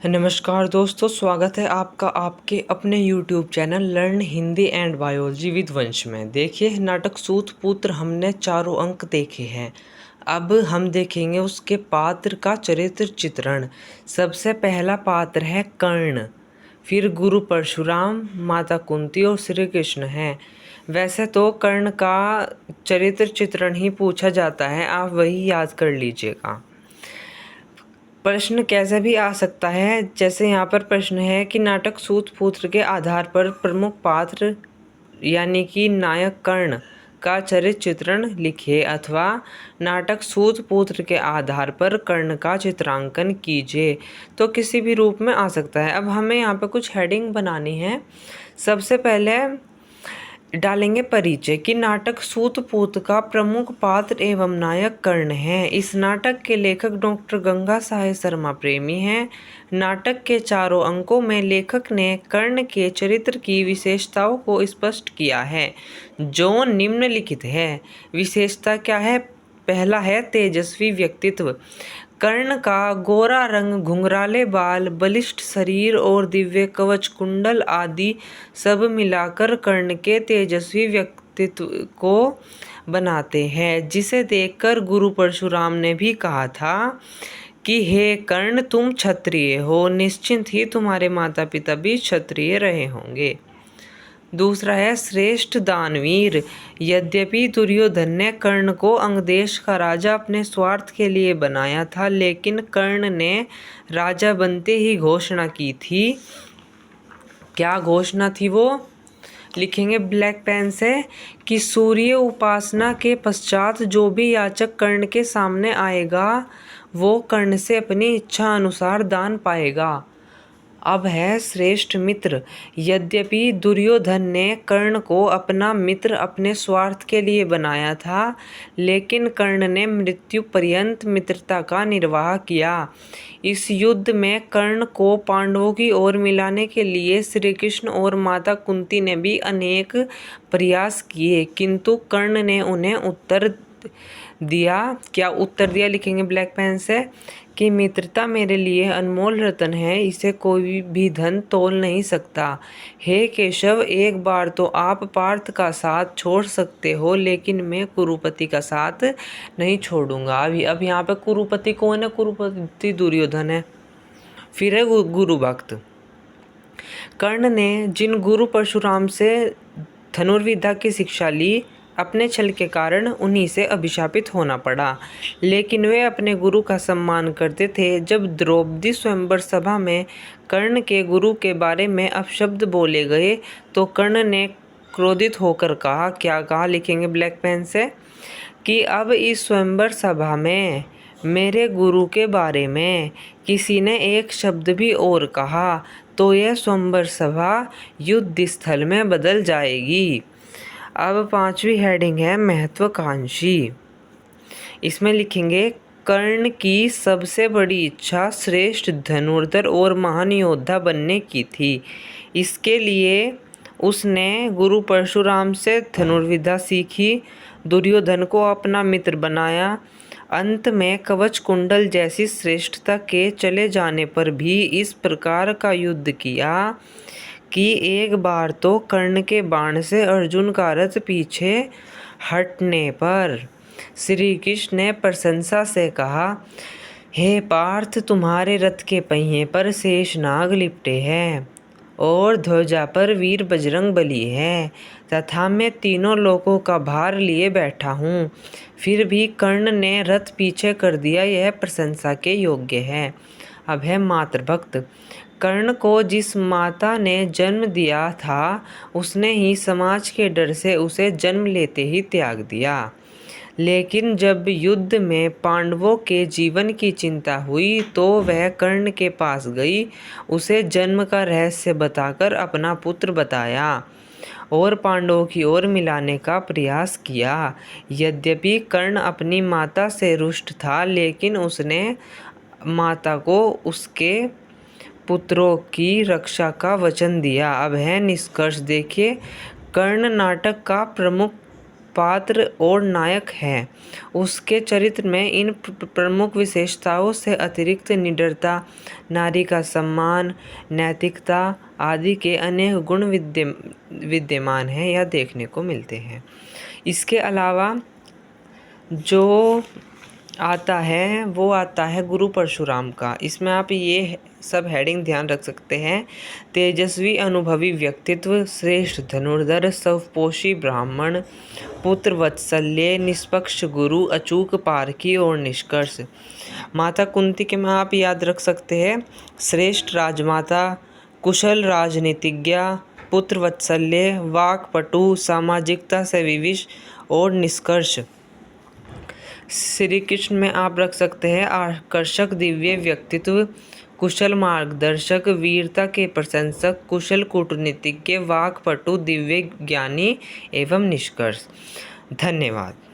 नमस्कार दोस्तों, स्वागत है आपका आपके अपने YouTube channel learn Hindi and biology with वंश में। देखिए, नाटक सूत पुत्र हमने चारों अंक देखे हैं। अब हम देखेंगे उसके पात्र का चरित्र चित्रण। सबसे पहला पात्र है कर्ण, फिर गुरु परशुराम, माता कुंती और श्री कृष्ण हैं। वैसे तो कर्ण का चरित्र चित्रण ही पूछा जाता है, आप वही याद कर लीजिएगा। प्रश्न कैसे भी आ सकता है, जैसे यहाँ पर प्रश्न है कि नाटक सूत पुत्र के आधार पर प्रमुख पात्र यानी कि नायक कर्ण का चरित्र चित्रण लिखे, अथवा नाटक सूत पुत्र के आधार पर कर्ण का चित्रांकन कीजिए। तो किसी भी रूप में आ सकता है। अब हमें यहाँ पर कुछ हेडिंग बनानी है। सबसे पहले डालेंगे परिचय कि नाटक सूतपूत का प्रमुख पात्र एवं नायक कर्ण है। इस नाटक के लेखक डॉक्टर गंगा साहेब शर्मा प्रेमी हैं। नाटक के चारों अंकों में लेखक ने कर्ण के चरित्र की विशेषताओं को स्पष्ट किया है, जो निम्नलिखित है। विशेषता क्या है? पहला है तेजस्वी व्यक्तित्व। कर्ण का गोरा रंग, घुंघराले बाल, बलिष्ठ शरीर और दिव्य कवच कुंडल आदि सब मिलाकर कर्ण के तेजस्वी व्यक्तित्व को बनाते हैं, जिसे देखकर गुरु परशुराम ने भी कहा था कि हे कर्ण, तुम क्षत्रिय हो, निश्चिंत ही तुम्हारे माता पिता भी क्षत्रिय रहे होंगे। दूसरा है श्रेष्ठ दानवीर। यद्यपि दुर्योधन ने कर्ण को अंगदेश का राजा अपने स्वार्थ के लिए बनाया था, लेकिन कर्ण ने राजा बनते ही घोषणा की थी। क्या घोषणा थी वो? लिखेंगे ब्लैक पेन से कि सूर्य उपासना के पश्चात जो भी याचक कर्ण के सामने आएगा, वो कर्ण से अपनी इच्छा अनुसार दान पाएगा। अब है श्रेष्ठ मित्र। यद्यपि दुर्योधन ने कर्ण को अपना मित्र अपने स्वार्थ के लिए बनाया था, लेकिन कर्ण ने मृत्यु पर्यंत मित्रता का निर्वाह किया। इस युद्ध में कर्ण को पांडवों की ओर मिलाने के लिए श्री कृष्ण और माता कुंती ने भी अनेक प्रयास किए, किंतु कर्ण ने उन्हें उत्तर दिया। क्या उत्तर दिया? लिखेंगे ब्लैक पेन से कि मित्रता मेरे लिए अनमोल रत्न है, इसे कोई भी धन तोल नहीं सकता। हे केशव, एक बार तो आप पार्थ का साथ छोड़ सकते हो, लेकिन मैं कुरुपति का साथ नहीं छोड़ूंगा। अब यहाँ पे कुरुपति कौन है? कुरुपति दुर्योधन है। फिर है गुरु भक्त। कर्ण ने जिन गुरु परशुराम से धनुर्विद्या की शिक्षा ली, अपने छल के कारण उन्हीं से अभिशापित होना पड़ा, लेकिन वे अपने गुरु का सम्मान करते थे। जब द्रौपदी स्वयंवर सभा में कर्ण के गुरु के बारे में अपशब्द बोले गए, तो कर्ण ने क्रोधित होकर कहा। क्या कहा? लिखेंगे ब्लैक पेन से कि अब इस स्वयंवर सभा में मेरे गुरु के बारे में किसी ने एक शब्द भी और कहा, तो यह स्वयंवर सभा युद्ध स्थल में बदल जाएगी। अब पांचवी हेडिंग है महत्वाकांक्षी। इसमें लिखेंगे कर्ण की सबसे बड़ी इच्छा श्रेष्ठ धनुर्धर और महान योद्धा बनने की थी। इसके लिए उसने गुरु परशुराम से धनुर्विद्या सीखी, दुर्योधन को अपना मित्र बनाया। अंत में कवच कुंडल जैसी श्रेष्ठता के चले जाने पर भी इस प्रकार का युद्ध किया कि एक बार तो कर्ण के बाण से अर्जुन का रथ पीछे हटने पर श्री कृष्ण ने प्रशंसा से कहा, हे पार्थ, तुम्हारे रथ के पहिए पर शेषनाग लिपटे हैं और ध्वजा पर वीर बजरंग बली है, तथा मैं तीनों लोकों का भार लिए बैठा हूँ। फिर भी कर्ण ने रथ पीछे कर दिया, यह प्रशंसा के योग्य है। अब है मातृभक्त। कर्ण को जिस माता ने जन्म दिया था, उसने ही समाज के डर से उसे जन्म लेते ही त्याग दिया। लेकिन जब युद्ध में पांडवों के जीवन की चिंता हुई, तो वह कर्ण के पास गई, उसे जन्म का रहस्य बताकर अपना पुत्र बताया और पांडवों की ओर मिलाने का प्रयास किया। यद्यपि कर्ण अपनी माता से रुष्ट था, लेकिन उसने माता को उसके पुत्रों की रक्षा का वचन दिया। अब है निष्कर्ष। देखिए, कर्ण नाटक का प्रमुख पात्र और नायक है। उसके चरित्र में इन प्रमुख विशेषताओं से अतिरिक्त निडरता, नारी का सम्मान, नैतिकता आदि के अनेक गुण विद्यमान हैं या देखने को मिलते हैं। इसके अलावा जो आता है वो आता है गुरु परशुराम का। इसमें आप ये सब हेडिंग ध्यान रख सकते हैं। तेजस्वी अनुभवी व्यक्तित्व, श्रेष्ठ धनुर्धर, स्वपोषी ब्राह्मण, पुत्र वात्सल्य, निष्पक्ष गुरु, अचूक पारखी और निष्कर्ष। माता कुंती के में आप याद रख सकते हैं श्रेष्ठ राजमाता, कुशल राजनीतिज्ञा, पुत्र वात्सल्य, वाक्पटु, सामाजिकता से विविश और निष्कर्ष। श्री कृष्ण में आप रख सकते हैं आकर्षक दिव्य व्यक्तित्व, कुशल मार्गदर्शक, वीरता के प्रशंसक, कुशल कूटनीतिज्ञ, वाक्पटु, दिव्य ज्ञानी एवं निष्कर्ष। धन्यवाद।